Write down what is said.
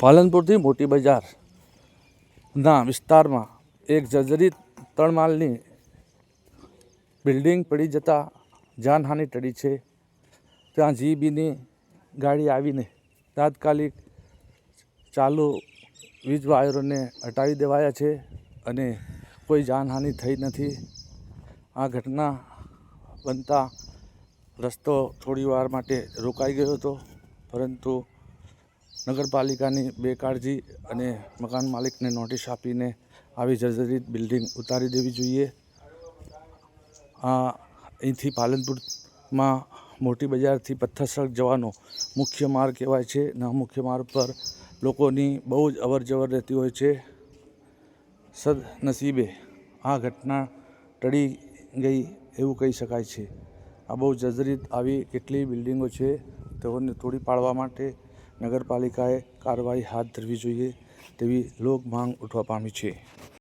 પાલનપુરથી મોટી બજારના વિસ્તારમાં એક જર્જરિત 3 માળની બિલ્ડિંગ પડી જતાં જાનહાનિ ટળી છે. ત્યાં જીઈબીની ગાડી આવીને તાત્કાલિક ચાલુ વીજ વાયરોને હટાવી દેવાયા છે અને કોઈ જાનહાનિ થઈ નથી. આ ઘટના બનતા રસ્તો થોડી વાર માટે રોકાઈ ગયો હતો, પરંતુ નગરપાલિકાની બેકાળજી અને મકાન માલિકને નોટિસ આપીને આવી જર્જરિત બિલ્ડિંગ ઉતારી દેવી જોઈએ. અહીંથી પાલનપુરમાં મોટી બજારથી પથ્થરસર જવાનો મુખ્ય માર્ગ કહેવાય છે. મુખ્ય માર્ગ પર લોકોની બહુ જ અવર જવર રહેતી હોય છે. સદનસીબે આ ઘટના ટળી ગઈ એવું કહી શકાય છે. આ બહુ જર્જરિત આવી કેટલી બિલ્ડિંગો છે, તેઓને તોડી પાડવા માટે નગરપાલિકાએ કાર્યવાહી હાથ ધરવી જોઈએ તેવી લોક માંગ ઉઠવા પામી છે.